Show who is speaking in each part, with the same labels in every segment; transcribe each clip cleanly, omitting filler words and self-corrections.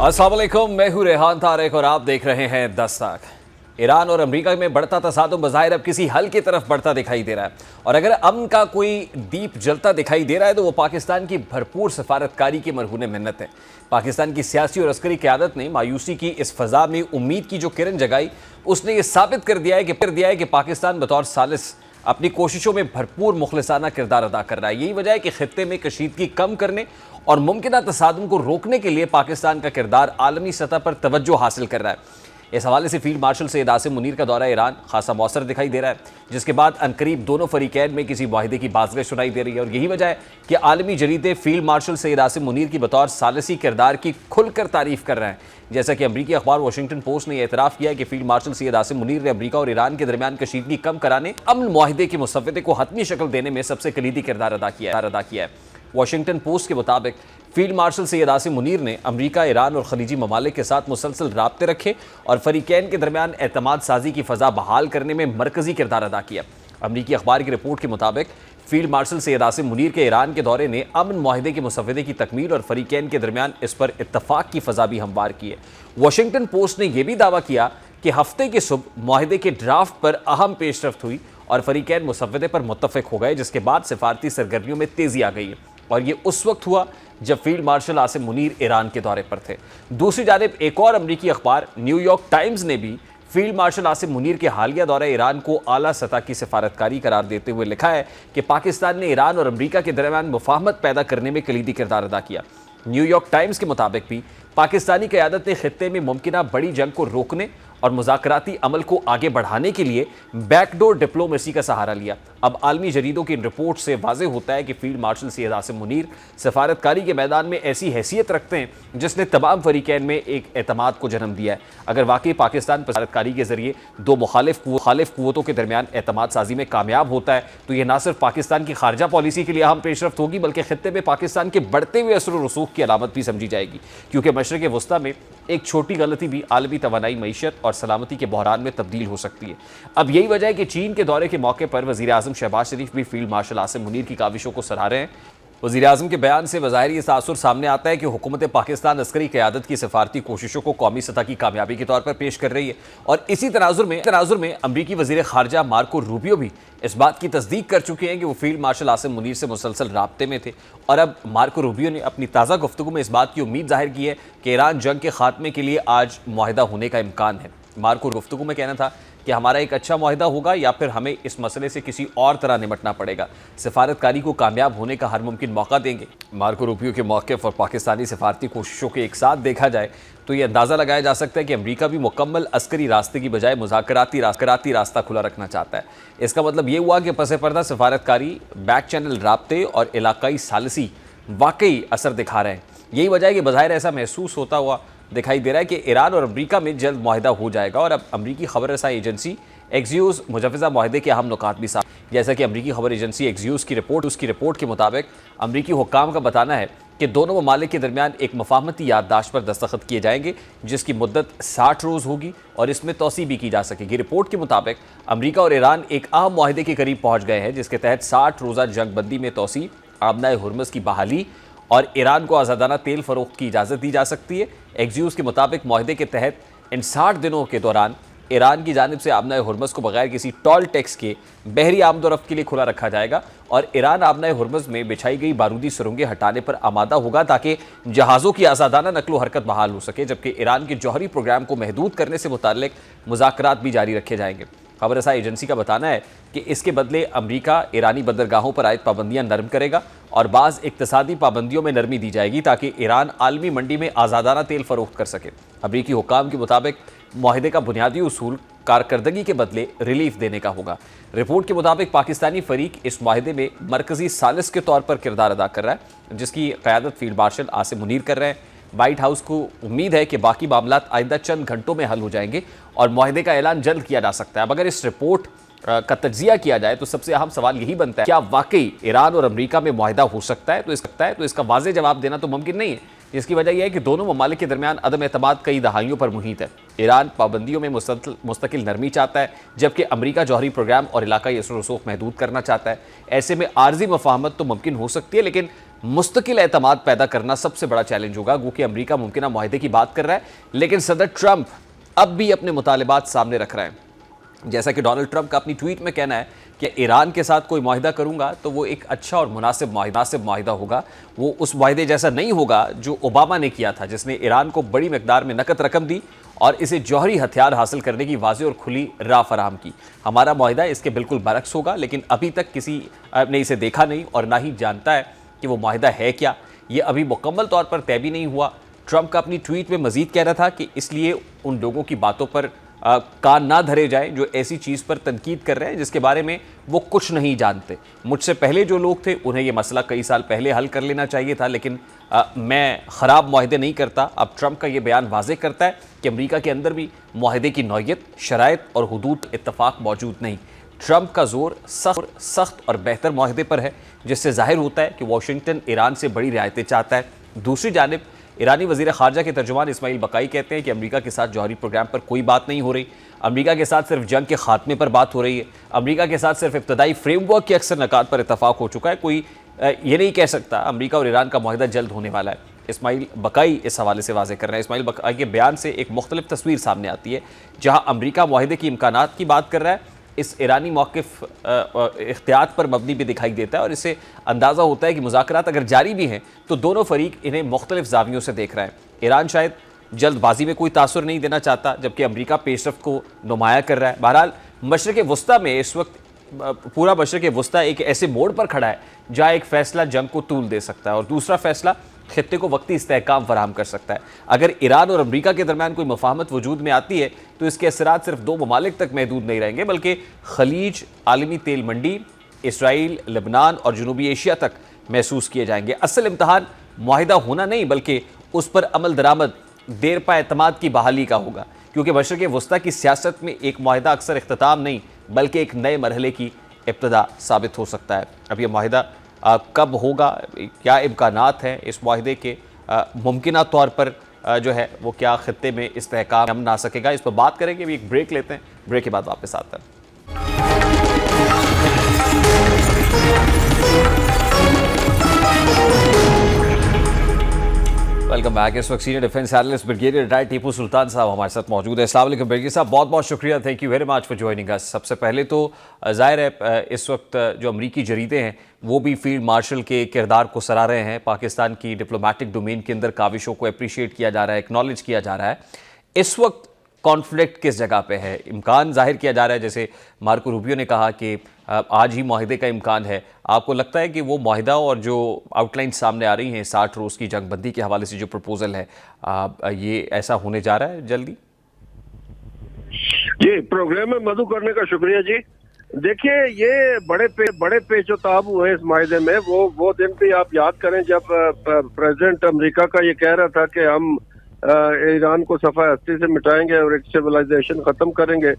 Speaker 1: अस्सलाम वालेकुम, मैं हूं रेहान तारिक और आप देख रहे हैं दस्तक। ईरान और अमेरिका में बढ़ता तसादुम बज़ाहिर अब किसी हल की तरफ बढ़ता दिखाई दे रहा है, और अगर अमन का कोई दीप जलता दिखाई दे रहा है तो वो पाकिस्तान की भरपूर सफारतकारी की मरहून मिन्नत है। पाकिस्तान की सियासी और अस्करी क़यादत ने मायूसी की इस फ़ज़ा में उम्मीद की जो किरण जगाई, उसने ये साबित कर दिया है कि पाकिस्तान बतौर सालिस अपनी कोशिशों में भरपूर मुखलिसाना किरदार अदा कर रहा है। यही वजह है कि खित्ते में कशीदगी कम करने और मुमकिन तसादुम को रोकने के लिए पाकिस्तान का किरदार आलमी सतह पर तवज्जो हासिल कर रहा है। इस हवाले से फील्ड मार्शल सैयद आसिम मुनीर का दौरा ईरान खासा मौसर दिखाई दे रहा है, जिसके बाद अनकरीब दोनों फरीकैन में किसी मुआहिदे की बाज़गश सुनाई दे रही है। और यही वजह है कि आलमी जरीदे फील्ड मार्शल सैयद आसिम मुनीर की बतौर सालिसी किरदार की खुलकर तारीफ़ कर रहे हैं। जैसा कि अमरीकी अखबार वाशिंगटन पोस्ट ने एतराफ़ किया है कि फील्ड मार्शल सैयद आसिम मुनीर ने अमरीका और ईरान के दरमियान कशीदगी कम कराने, अमन मुआहिदे के मुसव्वदे को हतमी शक्ल देने में सबसे कलीदी किरदार अदा किया है। वाशिंगटन पोस्ट के मुताबिक फील्ड मार्शल सैयद आसिम मुनीर ने अमरीका, ईरान और खलीजी ममालिक के साथ मुसलसल राब्ते रखे और फरीकैन के दरमियान एतमाद साजी की फ़ज़ा बहाल करने में मरकज़ी किरदार अदा किया। अमरीकी अखबार की रिपोर्ट के मुताबिक फील्ड मार्शल सैयद आसिम मुनीर के ईरान के दौरे ने अमन मुआहिदे के मुसव्वदे की तकमील और फरीकैन के दरमियान इस पर इत्तफाक की फ़ज़ा भी हमवार की है। वाशिंगटन पोस्ट ने यह भी दावा किया कि हफ्ते के सुबह मुआहिदे के ड्राफ्ट पर अहम पेशरफ्त हुई और फरीकैन मुसव्वदे पर मुत्तफ़िक हो गए, जिसके बाद सिफारती सरगर्मियों में तेज़ी आ गई है। और ये उस वक्त हुआ जब field marshal Asim Munir Iran के दौरे पर थे। दूसरी जानिब एक और अमरीकी अखबार न्यूयॉर्क टाइम्स ने भी फील्ड मार्शल आसिम मुनीर के हालिया दौरे ईरान को आला सतह की सिफारतकारी करार देते हुए लिखा है कि पाकिस्तान ने ईरान और अमरीका के दरमियान मुफाहमत पैदा करने में कलीदी किरदार अदा किया। न्यूयॉर्क टाइम्स के मुताबिक भी पाकिस्तानी क़यादत ने खित्ते में मुमकिना बड़ी जंग को रोकने और मुज़ाकराती अमल को आगे बढ़ाने के लिए बैकडोर डिप्लोमेसी का सहारा लिया। अब आलमी जरीदों की इन रिपोर्ट से वाज़े होता है कि फील्ड मार्शल सैयद आसिम मुनीर सफारतकारी के मैदान में ऐसी हैसियत रखते हैं जिसने तमाम फरीकैन में एक एतमाद को जन्म दिया है। अगर वाकई पाकिस्तान सफारतकारी के ज़रिए दो मुखालिफ क़ुव्वतों के दरमियान एतमाद साजी में कामयाब होता है तो यह ना सिर्फ पाकिस्तान की खारजा पॉलिसी के लिए अहम पेशरफ्त होगी, बल्कि खित्ते में पाकिस्तान के बढ़ते हुए असर व रसूख की अलामत भी समझी जाएगी, क्योंकि मशरिक़ वस्ता में एक छोटी गलती भी आलमी तवानाई, मईशत और सलामती के बहरान में तब्दील हो सकती है। अब यही वजह है कि चीन के दौरे के मौके पर वज़ीर आज़म शहबाज शरीफ भी फील्ड मार्शल आसिम मुनीर की काविशों को सराह रहे हैं। वज़ीर आज़म के बयान से बज़ाहिर ये तासुर सामने आता है कि हुकूमत पाकिस्तान अस्करी क़यादत की सफारती कोशिशों को कौमी सतह की कामयाबी के तौर पर पेश कर रही है। और इसी तनाजुर में अमरीकी वज़ीर ख़ारजा मार्को रूबियो भी इस बात की तस्दीक कर चुके हैं कि वो फील्ड मार्शल आसिम मुनीर से मुसलसल राब्ते में थे। और अब मार्को रूबियो ने अपनी ताज़ा गुफ्तगू में इस बात की उम्मीद जाहिर की है कि ईरान जंग के खात्मे के लिए आज मुआहिदा होने का इम्कान है। मार्को गुफ्तगू में कहना था कि हमारा एक अच्छा मुआहिदा होगा या फिर हमें इस मसले से किसी और तरह निपटना पड़ेगा। सफारतकारी को कामयाब होने का हर मुमकिन मौका देंगे। मार्को रूबियो के मौक़िफ़ और पाकिस्तानी सफारती कोशिशों के एक साथ देखा जाए तो ये अंदाज़ा लगाया जा सकता है कि अमरीका भी मुकम्मल अस्करी रास्ते की बजाय मुज़ाकराती रास्ता खुला रखना चाहता है। इसका मतलब ये हुआ कि पसे पर्दा सफारतकारी, बैक चैनल राब्ते और इलाकाई सालिसी वाकई असर दिखा रहे हैं। यही वजह है कि बज़ाहिर ऐसा महसूस होता हुआ दिखाई दे रहा है कि ईरान और अमरीका में जल्द मुआहिदा हो जाएगा। और अब अमरीकी खबर रसाई एजेंसी एक्सियोस मुजवज़ा मुआहिदे के अहम नुकात भी साफ, जैसा कि अमरीकी खबर एजेंसी एक्सियोस की रिपोर्ट के मुताबिक अमरीकी हुक्काम का बताना है कि दोनों ममालिक के दरमियान एक मफाहमती याददाश्त पर दस्तखत किए जाएंगे, जिसकी मुद्दत 60 रोज़ होगी और इसमें तोसी भी की जा सकेगी। रिपोर्ट के मुताबिक अमरीका और ईरान एक अहम मुआहिदे के करीब पहुँच गए हैं, जिसके तहत 60 रोज़ा जंग बंदी में तोसी, आबनाए हुर्मुज़ की बहाली और ईरान को आज़ादाना तेल फ़रोख्त की इजाज़त दी जा सकती है। एक्सियोस के मुताबिक मुआहिदे के तहत इन 60 दिनों के दौरान ईरान की जानिब से आबनाए हुर्मुज़ को बगैर किसी टोल टैक्स के बहरी आमदोरफ्त के लिए खुला रखा जाएगा और ईरान आबनाए हुर्मुज़ में बिछाई गई बारूदी सुरंगें हटाने पर आमादा होगा ताकि जहाज़ों की आज़ादाना नकलो हरकत बहाल हो सके, जबकि ईरान के जौहरी प्रोग्राम को महदूद करने से मुताल्लिक मुज़ाकरात भी जारी रखे जाएंगे। खबर रसाई एजेंसी का बताना है कि इसके बदले अमरीका ईरानी बंदरगाहों पर आयद पाबंदियां नरम करेगा और बाज़ इक्तसादी पाबंदियों में नरमी दी जाएगी ताकि ईरान आलमी मंडी में आज़ादाना तेल फ़रोख्त कर सके। अमरीकी हुक्काम के मुताबिक मुआहिदे का बुनियादी उसूल कारकर्दगी के बदले रिलीफ देने का होगा। रिपोर्ट के मुताबिक पाकिस्तानी फरीक इस मुआहिदे में मरकज़ी सालिस के तौर पर किरदार अदा कर रहा है, जिसकी क़यादत फील्ड मार्शल आसिम मुनीर कर रहे हैं। वाइट हाउस को उम्मीद है कि बाकी मामलात आइंदा चंद घंटों में हल हो जाएंगे और मुआहिदे का ऐलान जल्द किया जा सकता है। अब अगर इस रिपोर्ट का तज्जिया किया जाए तो सबसे अहम सवाल यही बनता है, क्या वाकई ईरान और अमरीका में मुआहिदा हो सकता है? तो इसका वाज़ेह जवाब देना तो मुमकिन नहीं है, जिसकी वजह यह है कि दोनों ममालिक के दरमियान अदम एतमाद कई दहाइयों पर मुहित है। ईरान पाबंदियों में मुस्तकिल नरमी चाहता है, जबकि अमरीका जौहरी प्रोग्राम और इलाकाई असर रसूख महदूद करना चाहता है। ऐसे में आर्जी मफाहमत तो मुमकिन हो सकती है, लेकिन मुस्तकिल एतमाद पैदा करना सबसे बड़ा चैलेंज होगा। गो कि अमरीका मुमकिन माहिदे की बात कर रहा है, लेकिन सदर ट्रंप अब भी अपने मुतालिबात सामने रख रहे हैं। जैसा कि डोनाल्ड ट्रंप का अपनी ट्वीट में कहना है कि ईरान के साथ कोई माहिदा करूंगा तो वो एक अच्छा और मुनासिब माहिदा होगा, वो उस माहिदे जैसा नहीं होगा जो ओबामा ने किया था, जिसने ईरान को बड़ी मकदार में नकद रकम दी और इसे जौहरी हथियार हासिल करने की वाज़ेह और खुली राह फराहम की। हमारा माहिदा इसके बिल्कुल बरक्स होगा, लेकिन अभी तक किसी ने इसे देखा नहीं और ना ही जानता है कि वो माहिदा है क्या। ये अभी मुकम्मल तौर पर तय भी नहीं हुआ। ट्रंप का अपनी ट्वीट में मज़ीद कह रहा था कि इसलिए उन लोगों की बातों पर कान ना धरे जाएं जो ऐसी चीज़ पर तनकीद कर रहे हैं जिसके बारे में वो कुछ नहीं जानते। मुझसे पहले जो लोग थे उन्हें ये मसला कई साल पहले हल कर लेना चाहिए था, लेकिन मैं ख़राब माहिदे नहीं करता। अब ट्रंप का ये बयान वाज़ेह करता है कि अमेरिका के अंदर भी माहिदे की नौयत, शराइत और हुदूद इत्तफाक मौजूद नहीं। ट्रंप का जोर सख्त और बेहतर माहिदे पर है, जिससे जाहिर होता है कि वाशिंगटन ईरान से बड़ी रियायतें चाहता है। दूसरी जानिब ईरानी वज़ीर ख़ारजा के तर्जुमान इस्माइल बकाई कहते हैं कि अमेरिका के साथ जौहरी प्रोग्राम पर कोई बात नहीं हो रही। अमेरिका के साथ सिर्फ जंग के खात्मे पर बात हो रही है। अमेरिका के साथ सिर्फ इब्तदाई फ्रेमवर्क के अक्सर नकात पर इतफाक़ हो चुका है। कोई ये नहीं कह सकता अमेरिका और ईरान का माहिदा जल्द होने वाला है। इस्माइल बकाई इस हवाले से वाज़ेह कर रहे हैं। इस्माइल बकाई के बयान से एक मुख्तलिफ तस्वीर सामने आती है। जहाँ अमेरिका माहिदे की इम्कानात की बात कर रहा है, इस ईरानी मौक़िफ़ इख्तियार पर मबनी भी दिखाई देता है और इससे अंदाज़ा होता है कि मुज़ाकरात अगर जारी भी हैं तो दोनों फरीक इन्हें मुख्तलिफ ज़ावियों से देख रहे हैं। ईरान शायद जल्दबाजी में कोई तासुर नहीं देना चाहता, जबकि अमेरिका पेशरफ्त को नुमाया कर रहा है। बहरहाल मशरिक़ वस्ता में इस वक्त पूरा मशरिक़ वस्ता एक ऐसे मोड़ पर खड़ा है जहाँ एक फ़ैसला जंग को तूल दे सकता है और दूसरा फ़ैसला खित्ते को वक्ती इस्तेहकाम फराहम कर सकता है। अगर ईरान और अमेरिका के दरमियान कोई मफाहमत वजूद में आती है तो इसके असरात सिर्फ दो ममालिक तक महदूद नहीं रहेंगे, बल्कि खलीज, आलमी तेल मंडी, इसराइल, लेबनान और जनूबी एशिया तक महसूस किए जाएंगे। असल इम्तहान माहिदा होना नहीं बल्कि उस पर अमल दरामद, देर पा एतमाद की बहाली का होगा, क्योंकि मशरिक़ वस्ता की सियासत में एक माहिदा अक्सर इख्तिताम नहीं बल्कि एक नए मरहले की इब्तिदा साबित हो सकता है। अब यह माहिदा कब होगा, क्या इम्कानात हैं इस माहिदे के, मुमकिन तौर पर जो है वो क्या खित्ते में इस्तेहकाम आ सकेगा, इस पर बात करेंगे। अभी एक ब्रेक लेते हैं, ब्रेक के बाद वापस आते हैं। Welcome back. इस वक्त senior defence analyst brigadier retired Tipu Sultan साहब हमारे साथ मौजूद है। अस्सलाम वालेकुम ब्रिगेडियर साहब, बहुत बहुत शुक्रिया, thank you very much for joining us. सबसे पहले तो ज़ाहिर है इस वक्त जो अमरीकी जरीदे हैं वो भी फील्ड मार्शल के किरदार को सराह रहे हैं। पाकिस्तान की डिप्लोमेटिक डोमेन के अंदर काविशों को अप्रिशिएट किया जा रहा है, एक्नॉलेज किया जा रहा है। इस वक्त कॉन्फ्लिक्ट किस जगह पे है? इम्कान जाहिर किया जा रहा है, जैसे मार्को रूबियो ने कहा कि आज ही माहिदे का इम्कान है। आपको लगता है कि वो माहिदा और जो आउटलाइन सामने आ रही हैं 60 रोज़ की जंगबंदी के हवाले से जो प्रपोजल है, ये ऐसा होने जा रहा है जल्दी?
Speaker 2: जी, प्रोग्राम में मदु करने का शुक्रिया जी। देखिए, ये बड़े पेचोताब हुए इस माहिदे में। वो दिन भी आप याद करें जब प्रेसिडेंट अमेरिका का ये कह रहा था कि हम ईरान को सफ़ा हस्ती से मिटाएंगे और एक सिविलाइजेशन ख़त्म करेंगे।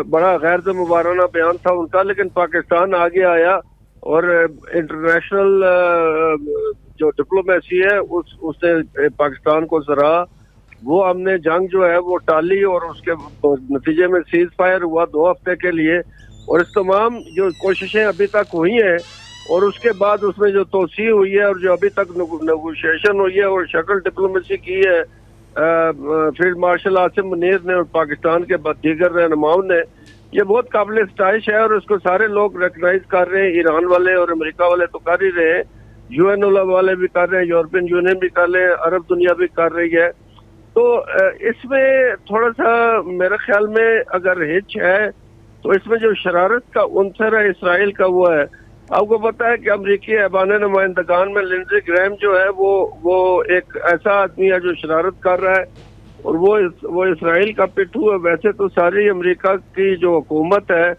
Speaker 2: बड़ा गैर ज़िम्मेवाराना बयान था उनका, लेकिन पाकिस्तान आगे आया और इंटरनेशनल जो डिप्लोमेसी है उसने पाकिस्तान को सराहा। वो हमने जंग जो है वो टाली और उसके नतीजे में सीज फायर हुआ 2 हफ्ते के लिए, और इस तमाम जो कोशिशें अभी तक हुई हैं और उसके बाद उसमें जो तोसी हुई है और जो अभी तक नेगोशिएशन हुई है और शटल डिप्लोमेसी की है फील्ड मार्शल आसिम मुनीर ने और पाकिस्तान के दीगर रहनुमाओं ने, ये बहुत काबिल स्टाइश है और उसको सारे लोग रिकग्नाइज कर रहे हैं। ईरान वाले और अमेरिका वाले तो कर ही रहे हैं, UN वाले भी कर रहे हैं, यूरोपियन यूनियन भी कर रहे हैं, अरब दुनिया भी कर रही है। तो इसमें थोड़ा सा मेरे ख्याल में अगर हिच है तो इसमें जो शरारत का उनसर है इसराइल का वो है। आपको पता है कि अमरीकी ऐबान नुमाइंदगान में लिंडसे ग्रैम जो है वो एक ऐसा आदमी है जो शरारत कर रहा है और वो इसराइल का पिट्ठू है। वैसे तो सारी अमेरिका की जो हुकूमत है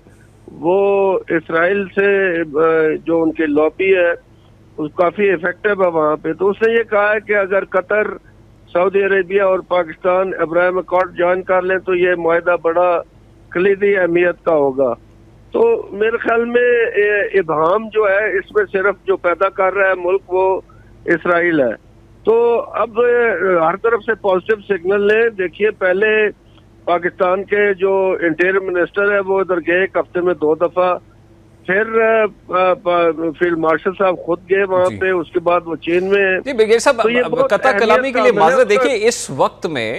Speaker 2: वो इसराइल से जो उनकी लॉबी है वो काफ़ी इफेक्टिव है वहाँ पे। तो उसने ये कहा है कि अगर कतर, सऊदी अरेबिया और पाकिस्तान अब्राहम अकॉर्ड ज्वाइन कर लें तो ये मुआहदा बड़ा कलीदी अहमियत का होगा। तो मेरे ख्याल में इबहम जो है इसमें सिर्फ जो पैदा कर रहा है मुल्क वो इसराइल है। तो अब हर तरफ से पॉजिटिव सिग्नल लें। देखिए, पहले पाकिस्तान के जो इंटीरियर मिनिस्टर है वो इधर गए एक हफ्ते में 2 दफ़ा, پھر فیلڈ مارشل صاحب خود گئے وہاں پہ، اس کے بعد وہ چین میں ہیں۔
Speaker 1: جی برگیڈیئر صاحب، قطع کلامی کے لیے معذرت، دیکھیے اس وقت میں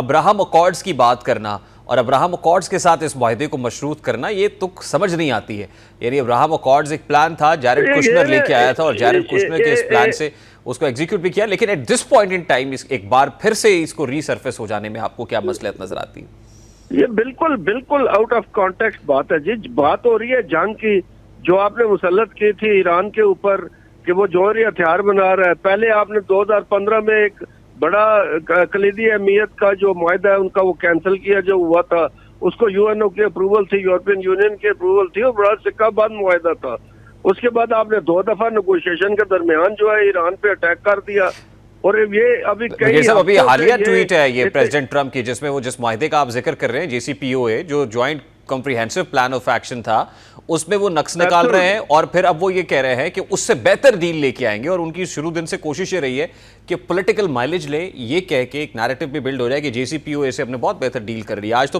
Speaker 1: ابراہم اکارڈز کی بات کرنا اور ابراہم اکارڈز کے ساتھ اس معاہدے کو مشروط کرنا، یہ تک سمجھ نہیں آتی ہے۔ یعنی ابراہم اکارڈز ایک پلان تھا، جیرڈ کشنر لے کے آیا تھا اور جیرڈ کشنر کے اس پلان سے اس کو ایگزیکیوٹ بھی کیا، لیکن at this point in time ایک بار پھر سے اس کو ری سرفیس ہو جانے میں آپ کو کیا مصلحت نظر آتی ہے؟
Speaker 2: یہ بالکل آؤٹ آف کانٹیکسٹ بات ہے جی۔ بات ہو رہی ہے جنگ کی، جو آپ نے مسلط کی تھی ایران کے اوپر کہ وہ جوہری ہتھیار بنا رہا ہے۔ پہلے آپ نے 2015 میں ایک بڑا کلیدی اہمیت کا جو معاہدہ ہے ان کا وہ کینسل کیا جو ہوا تھا، اس کو یو این او کی اپروول تھی، یورپین یونین کی اپروول تھی، اور بڑا سکہ بند معاہدہ تھا۔ اس کے بعد آپ نے 2 دفعہ نیگوشیشن کے درمیان جو ہے ایران پہ اٹیک کر دیا، اور یہ ابھی
Speaker 1: ابھی حالیہ ٹویٹ ہے یہ پریزیڈنٹ ٹرمپ کی، جس میں وہ جس معاہدے کا آپ ذکر کر رہے ہیں جے سی پی او اے، جو joint comprehensive plan of action تھا، اس میں وہ نقص نکال رہے ہیں، اور پھر اب وہ یہ کہہ رہے ہیں کہ اس سے بہتر ڈیل لے کے آئیں گے، اور ان کی شروع دن سے کوشش یہ رہی ہے کہ پولیٹیکل مائلیج لے، یہ کہہ کے ایک نیریٹو بھی بلڈ ہو جائے کہ جے سی پی او اے سے ہم نے بہت بہتر ڈیل کر لی۔ آج تو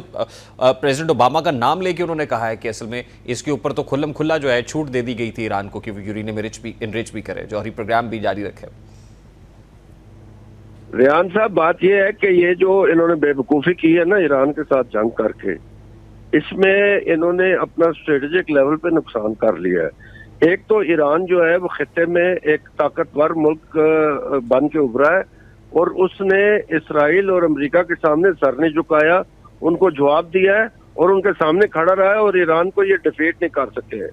Speaker 1: پریزیڈنٹ اوباما کا نام لے کے انہوں نے کہا ہے کہ اصل میں اس کے اوپر تو کھلم کھلا جو ہے چھوٹ دے دی گئی تھی ایران کو کہ وہ یورینیم انرچ بھی کرے، جوہری پروگرام بھی جاری رکھے۔
Speaker 2: ریان صاحب، بات یہ ہے کہ یہ جو انہوں نے بے وقوفی کی ہے نا ایران کے ساتھ جنگ کر کے، اس میں انہوں نے اپنا اسٹریٹجک لیول پہ نقصان کر لیا ہے۔ ایک تو ایران جو ہے وہ خطے میں ایک طاقتور ملک بن کے ابھرا ہے، اور اس نے اسرائیل اور امریکہ کے سامنے سر نہیں جھکایا، ان کو جواب دیا ہے اور ان کے سامنے کھڑا رہا ہے، اور ایران کو یہ ڈیفیٹ نہیں کر سکے۔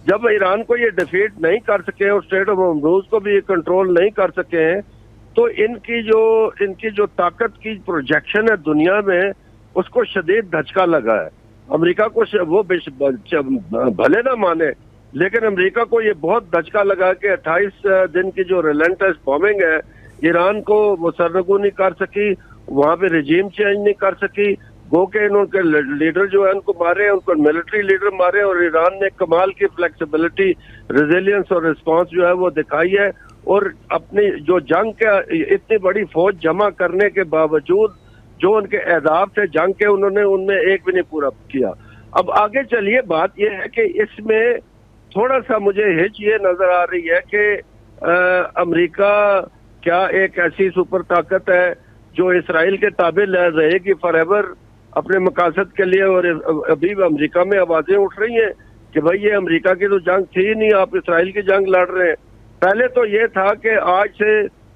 Speaker 2: جب ایران کو یہ ڈیفیٹ نہیں کر سکے اور اسٹریٹ آف ہارموز کو بھی یہ کنٹرول نہیں کر سکے ہیں، تو ان کی جو طاقت کی پروجیکشن ہے دنیا میں، اس کو شدید دھچکا لگا ہے۔ امریکہ کو وہ بھلے نہ مانے، لیکن امریکہ کو یہ بہت دھچکا لگا کہ 28 دن کی جو ریلنٹس بومنگ ہے، ایران کو وہ سرنگو نہیں کر سکی، وہاں پہ رجیم چینج نہیں کر سکی، گو کہ ان کے لیڈر جو ہے ان کو مارے، ان کو ملٹری لیڈر مارے، اور ایران نے کمال کی فلیکسیبلٹی، ریزیلینس اور رسپانس جو ہے وہ دکھائی ہے، اور اپنی جو جنگ کے اتنی بڑی فوج جمع کرنے کے باوجود جو ان کے اہداف تھے جنگ کے، انہوں نے ان میں ایک بھی نہیں پورا کیا۔ اب آگے چلیے، بات یہ ہے کہ اس میں تھوڑا سا مجھے ہچ یہ نظر آ رہی ہے کہ امریکہ کیا ایک ایسی سپر طاقت ہے جو اسرائیل کے تابع رہے گی فار ایور اپنے مقاصد کے لیے؟ اور ابھی امریکہ میں آوازیں اٹھ رہی ہیں کہ بھائی یہ امریکہ کی تو جنگ تھی نہیں، آپ اسرائیل کی جنگ لڑ رہے ہیں۔ پہلے تو یہ تھا کہ آج سے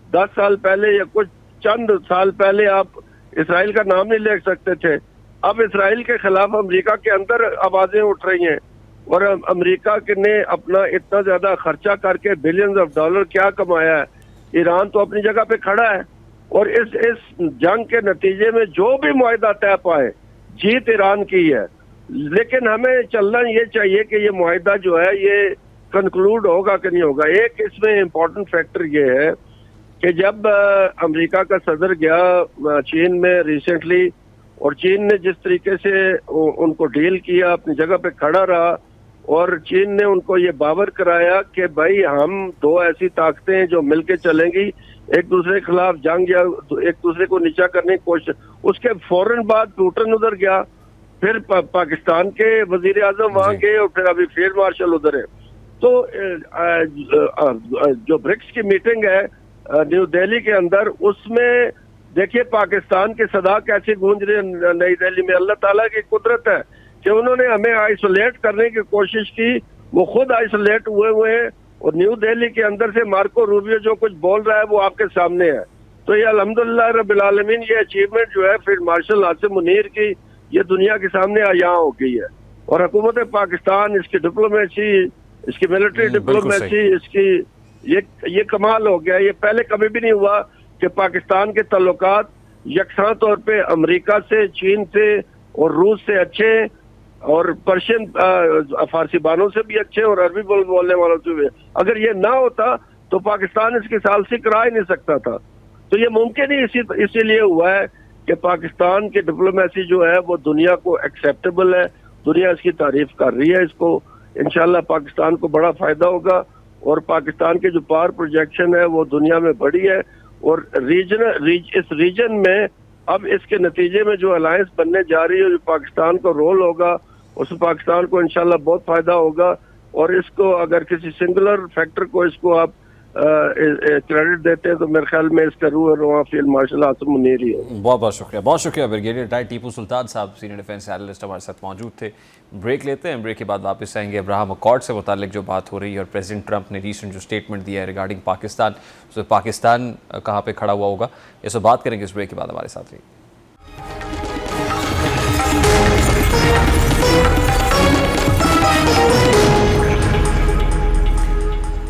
Speaker 2: 10 سال پہلے یا کچھ چند سال پہلے آپ اسرائیل کا نام نہیں لے سکتے تھے، اب اسرائیل کے خلاف امریکہ کے اندر آوازیں اٹھ رہی ہیں، اور امریکہ نے اپنا اتنا زیادہ خرچہ کر کے بلینز آف ڈالر کیا کمایا ہے۔ ایران تو اپنی جگہ پہ کھڑا ہے، اور اس جنگ کے نتیجے میں جو بھی معاہدہ طے پائے، جیت ایران کی ہے، لیکن ہمیں چلنا یہ چاہیے کہ یہ معاہدہ جو ہے یہ کنکلوڈ ہوگا کہ نہیں ہوگا۔ ایک اس میں امپورٹنٹ فیکٹر یہ ہے کہ جب امریکہ کا صدر گیا چین میں ریسنٹلی، اور چین نے جس طریقے سے ان کو ڈیل کیا، اپنی جگہ پہ کھڑا رہا، اور چین نے ان کو یہ باور کرایا کہ بھائی ہم 2 ایسی طاقتیں ہیں جو مل کے چلیں گی، ایک دوسرے کے خلاف جنگ یا ایک دوسرے کو نیچا کرنے کی کوشش۔ اس کے فوراً بعد پوٹن ادھر گیا، پھر پاکستان کے وزیر اعظم وہاں گئے، اور پھر ابھی فیلڈ مارشل ادھر ہے۔ تو جو برکس کی میٹنگ ہے نیو دہلی کے اندر، اس میں دیکھیے پاکستان کی صدا کیسی گونج رہی ہے نئی دہلی میں۔ اللہ تعالیٰ کی قدرت ہے کہ انہوں نے ہمیں آئسولیٹ کرنے کی کوشش کی، وہ خود آئسولیٹ ہوئے ہیں، اور نیو دہلی کے اندر سے مارکو روبیو جو کچھ بول رہا ہے وہ آپ کے سامنے ہے۔ تو یہ الحمدللہ رب العالمین، یہ اچیومنٹ جو ہے فیلڈ مارشل عاصم منیر کی، یہ دنیا کے سامنے عیاں ہو گئی ہے، اور حکومت پاکستان، اس کی ڈپلومیسی، اس کی ملٹری ڈپلومیسی، اس کی یہ کمال ہو گیا۔ یہ پہلے کبھی بھی نہیں ہوا کہ پاکستان کے تعلقات یکساں طور پہ امریکہ سے، چین سے اور روس سے اچھے، اور پرشین فارسی بانوں سے بھی اچھے، اور عربی بولنے والوں سے بھی۔ اگر یہ نہ ہوتا تو پاکستان اس کی ثالثی کرا ہی نہیں سکتا تھا۔ تو یہ ممکن ہی اسی لیے ہوا ہے کہ پاکستان کی ڈپلومیسی جو ہے وہ دنیا کو ایکسیپٹیبل ہے، دنیا اس کی تعریف کر رہی ہے۔ اس کو انشاءاللہ پاکستان کو بڑا فائدہ ہوگا، اور پاکستان کی جو پاور پروجیکشن ہے وہ دنیا میں بڑی ہے، اور اس ریجن میں اب اس کے نتیجے میں جو الائنس بننے جا رہی ہے، جو پاکستان کو رول ہوگا، اس میں پاکستان کو انشاءاللہ بہت فائدہ ہوگا۔ اور اس کو اگر کسی سنگولر فیکٹر کو اس کو آپ کریڈٹ دیتے ہیں تو میرے خیال میں اس کا روح رواں فیلڈ مارشل آصم منیر ہی ہے۔
Speaker 1: بہت شکریہ بریگیڈیئر ریٹائرڈ ٹیپو سلطان صاحب سینئر ڈیفینس اینالسٹ ہمارے ساتھ موجود تھے۔ بریک لیتے ہیں، بریک کے بعد واپس آئیں گے۔ ابراہم اکارڈ سے متعلق جو بات ہو رہی ہے اور پریزیڈنٹ ٹرمپ نے ریسنٹ جو اسٹیٹمنٹ دیا ہے ریگارڈنگ پاکستان، تو پاکستان کہاں پہ کھڑا ہوا ہوگا، اس پر بات کریں گے اس بریک کے بعد۔ ہمارے ساتھ رہیے۔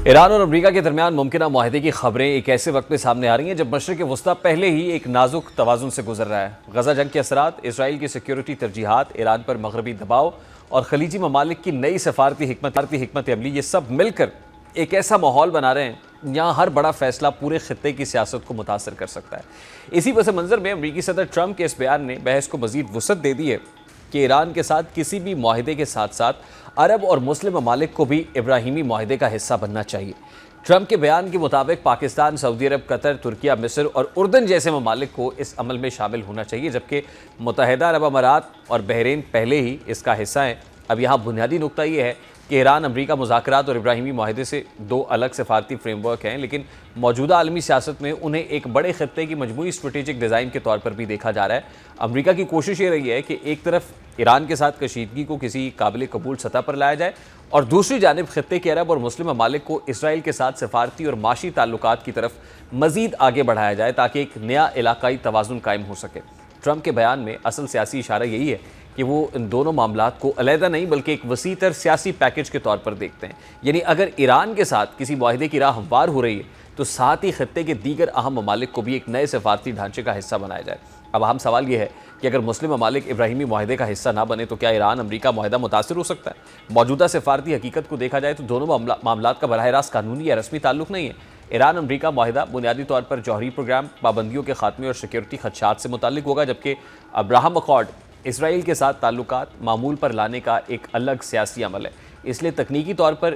Speaker 1: ایران اور امریکہ کے درمیان ممکنہ معاہدے کی خبریں ایک ایسے وقت میں سامنے آ رہی ہیں جب مشرق وسطیٰ پہلے ہی ایک نازک توازن سے گزر رہا ہے۔ غزہ جنگ کے اثرات، اسرائیل کی سیکیورٹی ترجیحات، ایران پر مغربی دباؤ اور خلیجی ممالک کی نئی سفارتی حکمت عملی، یہ سب مل کر ایک ایسا ماحول بنا رہے ہیں جہاں ہر بڑا فیصلہ پورے خطے کی سیاست کو متاثر کر سکتا ہے۔ اسی پس منظر میں امریکی صدر ٹرمپ کے اس بیان نے بحث کو مزید وسعت دے دی ہے کہ ایران کے ساتھ کسی بھی معاہدے کے ساتھ ساتھ عرب اور مسلم ممالک کو بھی ابراہیمی معاہدے کا حصہ بننا چاہیے۔ ٹرمپ کے بیان کے مطابق پاکستان، سعودی عرب، قطر، ترکیہ، مصر اور اردن جیسے ممالک کو اس عمل میں شامل ہونا چاہیے، جبکہ متحدہ عرب امارات اور بحرین پہلے ہی اس کا حصہ ہیں۔ اب یہاں بنیادی نقطہ یہ ہے کہ ایران امریکہ مذاکرات اور ابراہیمی معاہدے سے دو الگ سفارتی فریم ورک ہیں، لیکن موجودہ عالمی سیاست میں انہیں ایک بڑے خطے کی مجموعی اسٹریٹجک ڈیزائن کے طور پر بھی دیکھا جا رہا ہے۔ امریکہ کی کوشش یہ رہی ہے کہ ایک طرف ایران کے ساتھ کشیدگی کو کسی قابل قبول سطح پر لایا جائے اور دوسری جانب خطے کے عرب اور مسلم ممالک کو اسرائیل کے ساتھ سفارتی اور معاشی تعلقات کی طرف مزید آگے بڑھایا جائے تاکہ ایک نیا علاقائی توازن قائم ہو سکے۔ ٹرمپ کے بیان میں اصل سیاسی اشارہ یہی ہے کہ وہ ان دونوں معاملات کو علیحدہ نہیں بلکہ ایک وسیع تر سیاسی پیکج کے طور پر دیکھتے ہیں، یعنی اگر ایران کے ساتھ کسی معاہدے کی راہ ہموار ہو رہی ہے تو ساتھ ہی خطے کے دیگر اہم ممالک کو بھی ایک نئے سفارتی ڈھانچے کا حصہ بنایا جائے۔ اب اہم سوال یہ ہے کہ اگر مسلم ممالک ابراہیمی معاہدے کا حصہ نہ بنے تو کیا ایران امریکہ معاہدہ متاثر ہو سکتا ہے؟ موجودہ سفارتی حقیقت کو دیکھا جائے تو دونوں معاملات کا براہ راست قانونی یا رسمی تعلق نہیں ہے۔ ایران امریکہ معاہدہ بنیادی طور پر جوہری پروگرام، پابندیوں کے خاتمے اور سیکیورٹی خدشات سے متعلق ہوگا، جبکہ ابراہم اکارڈ اسرائیل کے ساتھ تعلقات معمول پر لانے کا ایک الگ سیاسی عمل ہے۔ اس لیے تکنیکی طور پر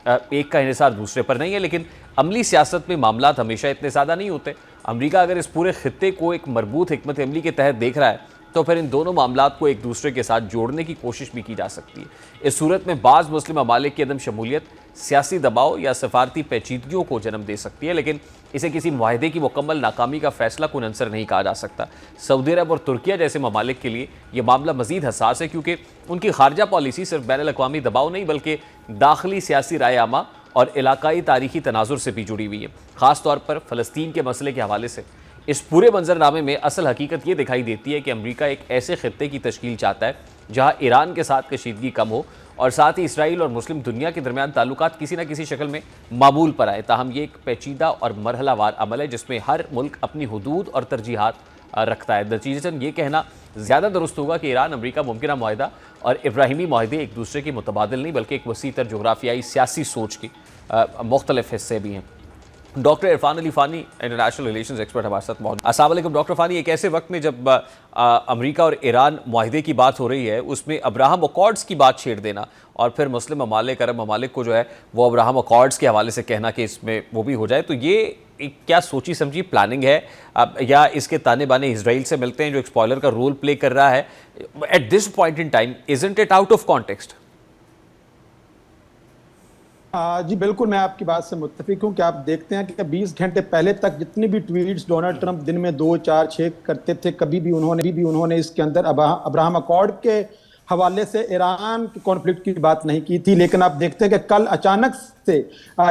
Speaker 1: ایک کا انحصار دوسرے پر نہیں ہے، لیکن عملی سیاست میں معاملات ہمیشہ اتنے زیادہ نہیں ہوتے۔ امریکہ اگر اس پورے خطے کو ایک مربوط حکمت عملی کے تحت دیکھ رہا ہے تو پھر ان دونوں معاملات کو ایک دوسرے کے ساتھ جوڑنے کی کوشش بھی کی جا سکتی ہے۔ اس صورت میں بعض مسلم ممالک کی عدم شمولیت سیاسی دباؤ یا سفارتی پیچیدگیوں کو جنم دے سکتی ہے، لیکن اسے کسی معاہدے کی مکمل ناکامی کا فیصلہ کن عنصر نہیں کہا جا سکتا۔ سعودی عرب اور ترکیہ جیسے ممالک کے لیے یہ معاملہ مزید حساس ہے کیونکہ ان کی خارجہ پالیسی صرف بین الاقوامی دباؤ نہیں بلکہ داخلی سیاسی رائے عامہ اور علاقائی تاریخی تناظر سے بھی جڑی ہوئی ہے، خاص طور پر فلسطین کے مسئلے کے حوالے سے۔ اس پورے منظرنامے میں اصل حقیقت یہ دکھائی دیتی ہے کہ امریکہ ایک ایسے خطے کی تشکیل چاہتا ہے جہاں ایران کے ساتھ کشیدگی کم ہو اور ساتھ ہی اسرائیل اور مسلم دنیا کے درمیان تعلقات کسی نہ کسی شکل میں معمول پر آئے۔ تاہم یہ ایک پیچیدہ اور مرحلہ وار عمل ہے جس میں ہر ملک اپنی حدود اور ترجیحات رکھتا ہے۔ نتیجتاً یہ کہنا زیادہ درست ہوگا کہ ایران امریکہ ممکنہ معاہدہ اور ابراہیمی معاہدے ایک دوسرے کے متبادل نہیں بلکہ ایک وسیع تر جغرافیائی سیاسی سوچ کے مختلف حصے بھی ہیں۔ ڈاکٹر عرفان علی فانی انٹرنیشنل ریلیشنز ایکسپرٹ ہمارے ساتھ موجود۔ السلام علیکم ڈاکٹر فانی، ایک ایسے وقت میں جب امریکہ اور ایران معاہدے کی بات ہو رہی ہے اس میں ابراہم اکارڈز کی بات چھیڑ دینا اور پھر مسلم ممالک، عرب ممالک کو جو ہے وہ ابراہم اکارڈز کے حوالے سے کہنا کہ اس میں وہ بھی ہو جائے، تو یہ کیا سوچی سمجھی پلاننگ ہے یا اس کے تانے بانے اسرائیل سے ملتے ہیں جو ایک اسپوائلر کا رول پلے کر رہا ہے؟ At this point in time isn't it out of context?
Speaker 3: جی بالکل، میں آپ کی بات سے متفق ہوں کہ آپ دیکھتے ہیں کہ 20 گھنٹے پہلے تک جتنی بھی ٹویٹس ڈونلڈ ٹرمپ دن میں 2، 4، 6 کرتے تھے، کبھی بھی انہوں نے اس کے اندر ابراہم اکارڈ کے حوالے سے ایران کے کانفلکٹ کی بات نہیں کی تھی۔ لیکن آپ دیکھتے ہیں کہ کل اچانک سے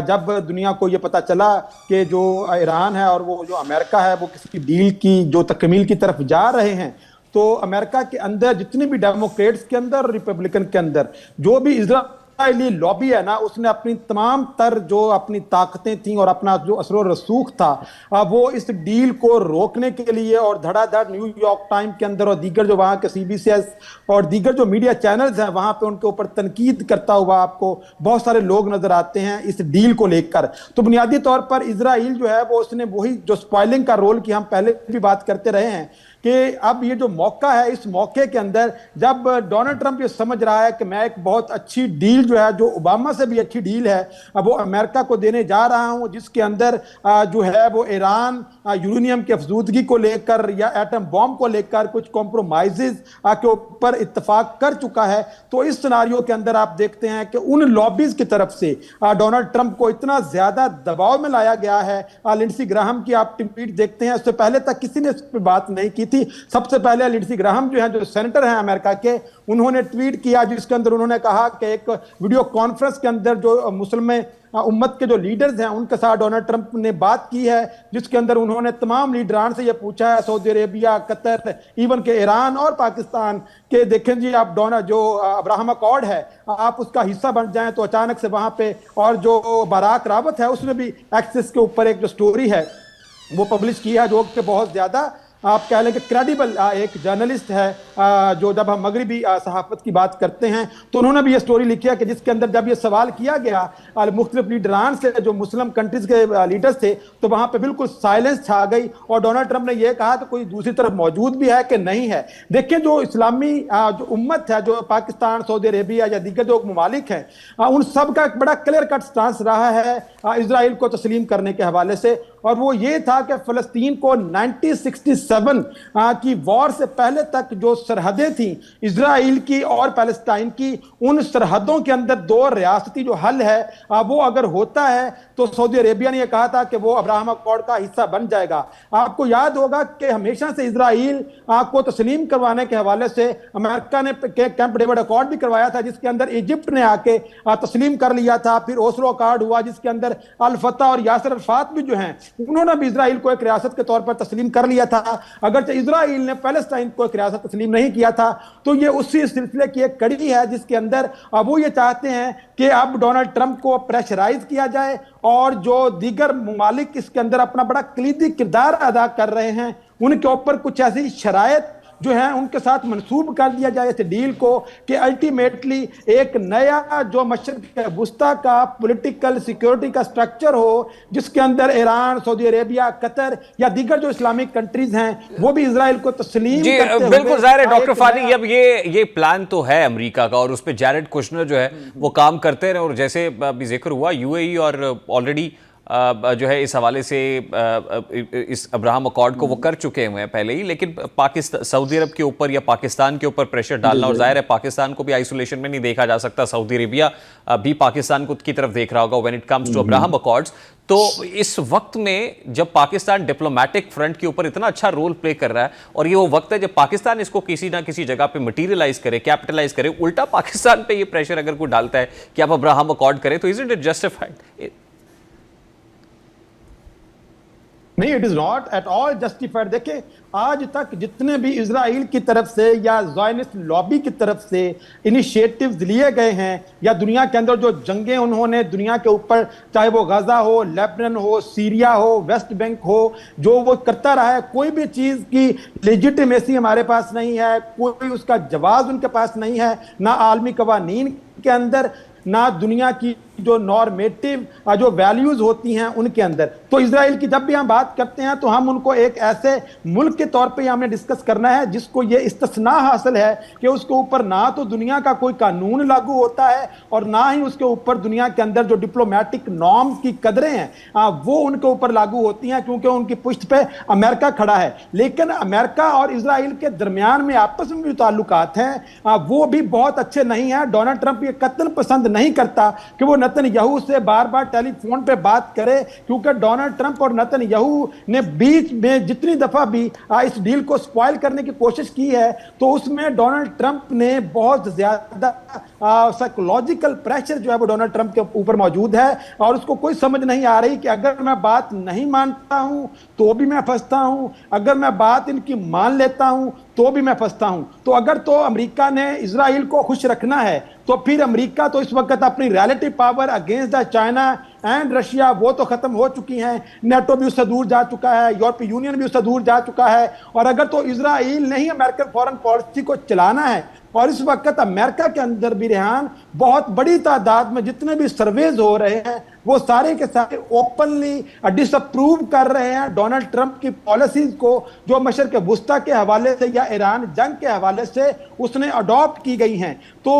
Speaker 3: جب دنیا کو یہ پتا چلا کہ جو ایران ہے اور وہ جو امریکہ ہے وہ کسی ڈیل کی جو تکمیل کی طرف جا رہے ہیں، تو امریکہ کے اندر جتنے بھی ڈیموکریٹس کے اندر اور ریپبلکن کے اندر جو بھی اسرائیلی لابی ہے نا، اس نے اپنی تمام تر جو اپنی طاقتیں تھیں اور اپنا جو اثر و رسوخ تھا وہ اس ڈیل کو روکنے کے لیے اور دھڑا دھڑ نیو یارک ٹائم کے اندر اور دیگر جو وہاں کے CBS اور دیگر جو میڈیا چینلز ہیں وہاں پہ ان کے اوپر تنقید کرتا ہوا آپ کو بہت سارے لوگ نظر آتے ہیں اس ڈیل کو لے کر۔ تو بنیادی طور پر اسرائیل جو ہے وہ اس نے وہی جو سپوائلنگ کا رول کی ہم پہلے بھی بات کرتے رہے ہیں کہ اب یہ جو موقع ہے, اس موقع کے اندر جب ڈونلڈ ٹرمپ یہ سمجھ رہا ہے کہ میں ایک بہت اچھی ڈیل جو ہے, جو اوباما سے بھی اچھی ڈیل ہے, اب وہ امریکہ کو دینے جا رہا ہوں, جس کے اندر جو ہے وہ ایران یورینیم کی افزودگی کو لے کر یا ایٹم بام کو لے کر کچھ کمپرومائزز کے اوپر اتفاق کر چکا ہے. تو اس سناریو کے اندر آپ دیکھتے ہیں کہ ان لابیز کی طرف سے ڈونلڈ ٹرمپ کو اتنا زیادہ دباؤ میں لایا گیا ہے. لنڈسی گراہم کی آپ ٹویٹ دیکھتے ہیں, اس سے پہلے تک کسی نے اس پہ بات نہیں کی تھی. سب سے پہلے لنڈسی گراہم جو ہیں, جو سینیٹر ہیں امریکہ کے, انہوں نے ٹویٹ کیا جس کے اندر انہوں نے کہا کہ ایک ویڈیو کانفرنس کے اندر جو مسلم امت کے جو لیڈرز ہیں ان کے ساتھ ڈونلڈ ٹرمپ نے بات کی ہے, جس کے اندر انہوں نے تمام لیڈران سے یہ پوچھا ہے, سعودی عربیہ, قطر, ایون کہ ایران اور پاکستان, کہ دیکھیں جی آپ جو ابراہم اکارڈ ہے آپ اس کا حصہ بن جائیں. تو اچانک سے وہاں پہ, اور جو باراک رابط ہے اس نے بھی ایکسس کے اوپر ایک جو سٹوری ہے وہ پبلش کی ہے, جو کہ بہت زیادہ آپ کہہ لیں کہ کریڈیبل ایک جرنلسٹ ہے, جو جب ہم مغربی صحافت کی بات کرتے ہیں تو انہوں نے بھی یہ سٹوری لکھی ہے کہ جس کے اندر جب یہ سوال کیا گیا مختلف لیڈران سے, جو مسلم کنٹریز کے لیڈرز تھے, تو وہاں پہ بالکل سائلنس چھا گئی, اور ڈونلڈ ٹرمپ نے یہ کہا کہ کوئی دوسری طرف موجود بھی ہے کہ نہیں ہے. دیکھیں جو اسلامی جو امت ہے, جو پاکستان, سعودی عربیہ یا دیگر جو ممالک ہیں, ان سب کا ایک بڑا کلیئر کٹ سٹانس رہا ہے اسرائیل کو تسلیم کرنے کے حوالے سے, اور وہ یہ تھا کہ فلسطین کو 1967 کی وار سے پہلے تک جو سرحدیں تھیں اسرائیل کی اور پیلسٹائن کی, ان سرحدوں کے اندر دو ریاستی جو حل ہے وہ اگر ہوتا ہے تو سعودی عربیہ نے یہ کہا تھا کہ وہ ابراہم اکارڈ کا حصہ بن جائے گا. آپ کو یاد ہوگا کہ ہمیشہ سے اسرائیل کو تسلیم کروانے کے حوالے سے امریکہ نے کیمپ ڈیوڈ اکارڈ بھی کروایا تھا, جس کے اندر ایجپٹ نے آ کے تسلیم کر لیا تھا. پھر اوسلو اکارڈ ہوا جس کے اندر الفتح اور یاسر عرفات بھی جو ہیں انہوں نے بھی اسرائیل کو ایک ریاست کے طور پر تسلیم کر لیا تھا, اگرچہ اسرائیل نے پیلسٹائن کو ایک ریاست تسلیم نہیں کیا تھا. تو یہ اسی سلسلے کی ایک کڑی ہے جس کے اندر وہ یہ چاہتے ہیں کہ اب ڈونلڈ ٹرمپ کو پریشرائز کیا جائے, اور جو دیگر ممالک اس کے اندر اپنا بڑا کلیدی کردار ادا کر رہے ہیں ان کے اوپر کچھ ایسی شرائط جو ہیں ان کے ساتھ منسوب کر دیا جائے اس ڈیل کو, کہ الٹیمیٹلی ایک نیا جو مشرق وسطیٰ کا پولیٹیکل سیکیورٹی کا سٹرکچر ہو, جس کے اندر ایران, سعودی عربیہ, قطر یا دیگر جو اسلامک کنٹریز ہیں وہ بھی اسرائیل کو تسلیم کرتے ہوئے.
Speaker 1: بالکل ظاہر ہے ڈاکٹر فانی, اب یہ پلان تو ہے امریکہ کا, اور اس پہ جیرڈ کوشنر جو ہے وہ کام کرتے رہے, اور جیسے ابھی ذکر ہوا یو اے ای اور آلریڈی جو ہے اس حوالے سے اس ابراہم اکارڈ کو وہ کر چکے ہوئے ہیں پہلے ہی, لیکن سعودی عرب کے اوپر یا پاکستان کے اوپر پریشر ڈالنا, اور ظاہر ہے پاکستان کو بھی آئسولیشن میں نہیں دیکھا جا سکتا, سعودی عربیہ بھی پاکستان کو کی طرف دیکھ رہا ہوگا when it comes to Abraham Accords. تو اس وقت میں جب پاکستان ڈپلومیٹک فرنٹ کے اوپر اتنا اچھا رول پلے کر رہا ہے, اور یہ وہ وقت ہے جب پاکستان اس کو کسی نہ کسی جگہ پہ مٹیریلائز کرے, کیپٹلائز کرے, الٹا پاکستان پہ یہ پریشر اگر کوئی ڈالتا ہے کہ آپ ابراہم اکارڈ کریں, تو isn't it justified?
Speaker 3: نہیں, it is not at all justified. دیکھیں آج تک جتنے بھی اسرائیل کی طرف سے یا زائنسٹ لابی کی طرف سے انیشیٹیوز لیے گئے ہیں, یا دنیا کے اندر جو جنگیں انہوں نے دنیا کے اوپر, چاہے وہ غزہ ہو, لیبنان ہو, سیریا ہو, ویسٹ بینک ہو, جو وہ کرتا رہا ہے, کوئی بھی چیز کی لیجیٹیمیسی ہمارے پاس نہیں ہے, کوئی اس کا جواز ان کے پاس نہیں ہے, نہ عالمی قوانین کے اندر, نہ دنیا کی جو نارمیٹیو جو ویلیوز ہوتی ہیں ان کے اندر. تو اسرائیل کی جب بھی ہم بات کرتے ہیں تو ہم ان کو ایک ایسے ملک کے طور پہ ہم نے ڈسکس کرنا ہے جس کو یہ استثناء حاصل ہے کہ اس کے اوپر نہ تو دنیا کا کوئی قانون لاگو ہوتا ہے, اور نہ ہی اس کے اوپر دنیا کے اندر جو ڈپلومیٹک نارمز کی قدریں ہیں وہ ان کے اوپر لاگو ہوتی ہیں, کیونکہ ان کی پشت پہ امریکہ کھڑا ہے. لیکن امریکہ اور اسرائیل کے درمیان میں آپس میں جو تعلقات ہیں وہ بھی بہت اچھے نہیں ہیں. ڈونلڈ ٹرمپ یہ قطعاً پسند نہیں کرتا کہ وہ نتن یہو سے بار بار ٹیلی فون پہ بات کرے, کیونکہ ڈونلڈ ٹرمپ اور نتن یہو نے بیچ میں جتنی دفعہ بھی اس ڈیل کو سپوائل کرنے کی کوشش کی ہے تو اس میں ڈونلڈ ٹرمپ نے بہت زیادہ سائیکولوجیکل پریشر جو ہے وہ ڈونلڈ ٹرمپ کے اوپر موجود ہے, اور اس کو کوئی سمجھ نہیں آ رہی کہ اگر میں بات نہیں مانتا ہوں تو بھی میں پھنستا ہوں, اگر میں بات ان کی مان لیتا ہوں تو بھی میں پھنستا ہوں. تو اگر تو امریکہ نے اسرائیل کو خوش رکھنا ہے تو پھر امریکہ تو اس وقت اپنی relative power against the China and Russia वो तो खत्म हो चुकी हैं, नेटो भी उससे दूर जा चुका है, यूरोपीय यूनियन भी उससे दूर जा चुका है। और अगर तो इजराइल ने ही अमेरिकन फॉरेन पॉलिसी को चलाना है, और इस वक्त अमेरिका के अंदर भी रेहान बहुत बड़ी तादाद में जितने भी सर्वेज हो रहे हैं वो सारे के सारे ओपनली डिसअप्रूव कर रहे हैं डोनाल्ड ट्रंप की पॉलिसीज को, जो मशरक वुस्ता के हवाले से या ईरान जंग के हवाले से उसने अडॉप्ट की गई हैं। तो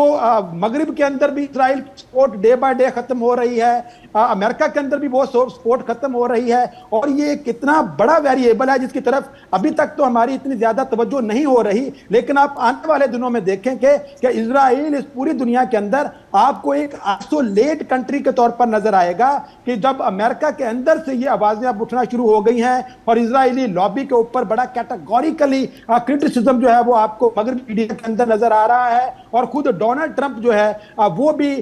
Speaker 3: मगरिब के अंदर भी इसराइल की सपोर्ट डे बाय डे खत्म हो रही है, अमेरिका के अंदर भी वो सपोर्ट खत्म हो रही है। और ये कितना बड़ा वेरिएबल है जिसकी तरफ अभी तक तो हमारी इतनी ज्यादा तवज्जो नहीं हो रही, लेकिन आप आने वाले दिनों में देखें कि इजराइल इस पूरी दुनिया के अंदर आपको एक आइसोलेट कंट्री के तौर पर नजर आएगा कि जब अमेरिका के अंदर से ये आवाजें अब उठना शुरू हो गई हैं और इजरायली लॉबी के ऊपर बड़ा कैटेगोरिकली क्रिटिसिज्म जो है वो आपको मगरबी मीडिया के अंदर नजर आ रहा है। और खुद डोनाल्ड ट्रंप जो है वो भी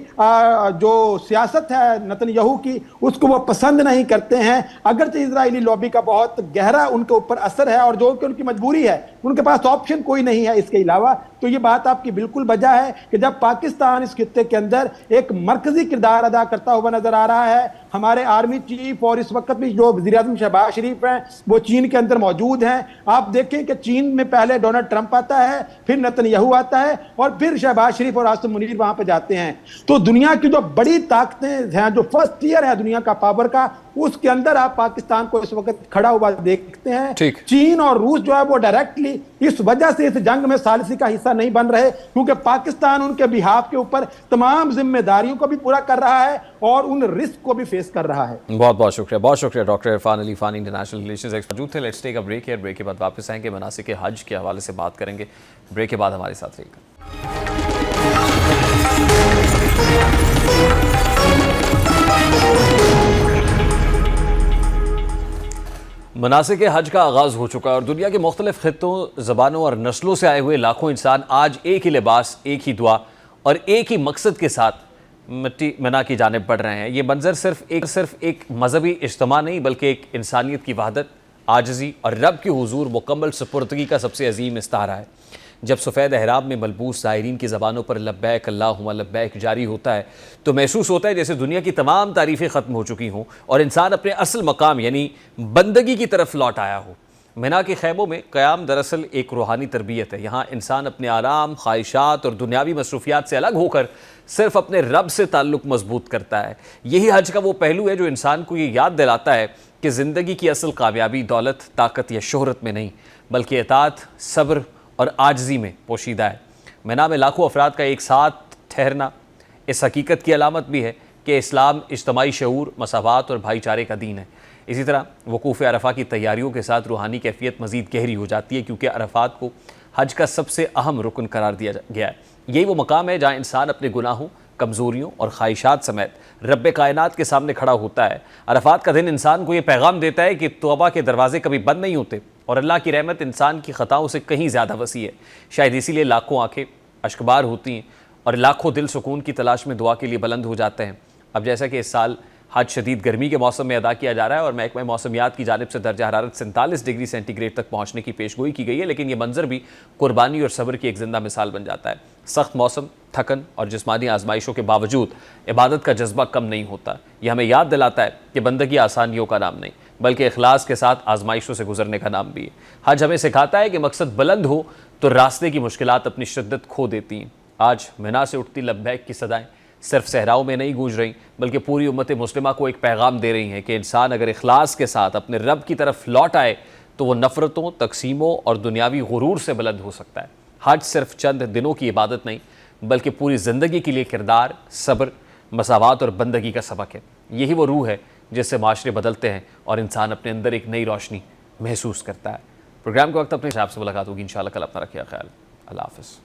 Speaker 3: जो सियासत है नेतन्याहू की उसको वो पसंद नहीं करते हैं, अगरचे इजरायली लॉबी का बहुत गहरा उनके ऊपर असर है और जो कि उनकी मजबूरी है, उनके पास ऑप्शन कोई नहीं है इसके अलावा। तो ये बात आपकी बिल्कुल वजह है कि जब पाकिस्तान इस खित्ते के अंदर एक मरकजी किरदार अदा करता हुआ नजर आ रहा है, हमारे आर्मी चीफ और इस वक्त भी जो वज़ीर आज़म शहबाज शरीफ हैं वो चीन के अंदर मौजूद हैं। आप देखें कि चीन में पहले डोनाल्ड ट्रंप आता है, फिर नेतन्याहू आता है और फिर शहबाज शरीफ और आसिम मुनीर वहां पर जाते हैं। तो दुनिया की जो बड़ी ताकतें हैं, जो फर्स्ट टियर है दुनिया का पावर का, उसके अंदर आप पाकिस्तान को इस वक्त खड़ा हुआ देखते हैं। चीन और रूस जो है वो डायरेक्टली इस वजह से इस जंग में सालिसी का हिस्सा नहीं बन रहे, क्योंकि पाकिस्तान उनके बिहाफ के ऊपर तमाम जिम्मेदारियों को भी पूरा कर रहा है और उन रिस्क को भी फेस कर रहा है।
Speaker 1: बहुत बहुत शुक्रिया doctor Irfan Ali Fani, international relations expert मौजूद थे। Let's take a break here. Break के बाद वापस आएंगे, मनासिक हज के हवाले से बात करेंगे। ब्रेक के बाद हमारे साथ रहिएगा। मनासिक हज का आगाज़ हो चुका है और दुनिया के मुख्तलिफ खित्तों, ज़बानों और नस्लों से आए हुए लाखों इंसान आज एक ही लिबास, एक ही दुआ और एक ही मकसद के साथ मिट्टी मिना की जानिब बढ़ रहे हैं। ये मंजर सिर्फ एक मजहबी इज्तिमा नहीं बल्कि एक इंसानियत की वहदत, आजिज़ी और रब के हुजूर मुकम्मल सुपुर्दगी का सबसे अजीम इस्तारा है। जब सफ़ेद एहराम में मलबूस ज़ायरीन की ज़बानों पर लब्बैक अल्लाहुम्मा लब्बैक जारी होता है तो महसूस होता है जैसे दुनिया की तमाम तारीफ़ें ख़त्म हो चुकी हों और इंसान अपने असल मकाम यानी बंदगी की तरफ लौट आया हो। मिना के खैमों में क़याम दरअसल एक रूहानी तरबियत है। यहाँ इंसान अपने आराम, ख्वाहिशात और दुनियावी मसरूफियात से अलग होकर सिर्फ अपने रब से ताल्लुक़ मजबूत करता है। यही हज का वो पहलू है जो इंसान को ये याद दिलाता है कि ज़िंदगी की असल कामयाबी दौलत, ताकत या शोहरत में नहीं बल्कि इताअत, सब्र और आजिज़ी में पोशीदा है। मिना में लाखों अफराद का एक साथ ठहरना इस हकीकत की अलामत भी है कि इस्लाम इज्तमाई शऊर, मसावात और भाईचारे का दीन है। इसी तरह वकूफ़ अरफा की तैयारियों के साथ रूहानी कैफियत मज़ीद गहरी हो जाती है क्योंकि अरफात को हज का सबसे अहम रुकन करार दिया गया है। यही वो मकाम है जहाँ इंसान अपने गुनाहों, कमज़ोरियों और ख्वाहिशात समेत रब कायनात के सामने खड़ा होता है। अरफात का दिन इंसान को ये पैगाम देता है कि तौबा के दरवाजे कभी बंद नहीं होते और अल्लाह की रहमत इंसान की ख़ताओं से कहीं ज़्यादा वसी है। शायद इसीलिए लाखों आंखें अश्कबार होती हैं और लाखों दिल सुकून की तलाश में दुआ के लिए बुलंद हो जाते हैं। अब जैसा कि इस साल हज शदीद गर्मी के मौसम में अदा किया जा रहा है और महकमा मौसमियात की जानिब से दर्जा हरारत 47 डिग्री सेंटीग्रेड तक पहुँचने की पेशगोई की गई है, लेकिन ये मंजर भी कुर्बानी और सब्र की एक जिंदा मिसाल बन जाता है। सख्त मौसम, थकन और जिस्मानी आजमाइशों के बावजूद इबादत का जज्बा कम नहीं होता। यह हमें याद दिलाता है कि बंदगी आसानियों का नाम नहीं बल्कि इखलास के साथ आजमाइशों से गुजरने का नाम भी है। हज हमें सिखाता है कि मकसद बुलंद हो तो रास्ते की मुश्किलात अपनी शिद्दत खो देती हैं। आज मिना से उठती लब्बैक की सदाएं सिर्फ सहराओं में नहीं गूंज रही बल्कि पूरी उम्मत मुस्लिमा को एक पैगाम दे रही हैं कि इंसान अगर इखलास के साथ अपने रब की तरफ लौट आए तो वो नफ़रतों, तकसीमों और दुनियावी गुरूर से बुलंद हो सकता है। हज सिर्फ चंद दिनों की इबादत नहीं बल्कि पूरी ज़िंदगी के लिए किरदार, सब्र, मसावात और बंदगी का सबक है। यही वो रूह है जिससे माशरे बदलते हैं और इंसान अपने अंदर एक नई रोशनी महसूस करता है। प्रोग्राम के वक्त अपने हिसाब से मुलाकात होगी इंशाल्लाह। कल अपना रखिए ख्याल। अल्लाह हाफ़िज़।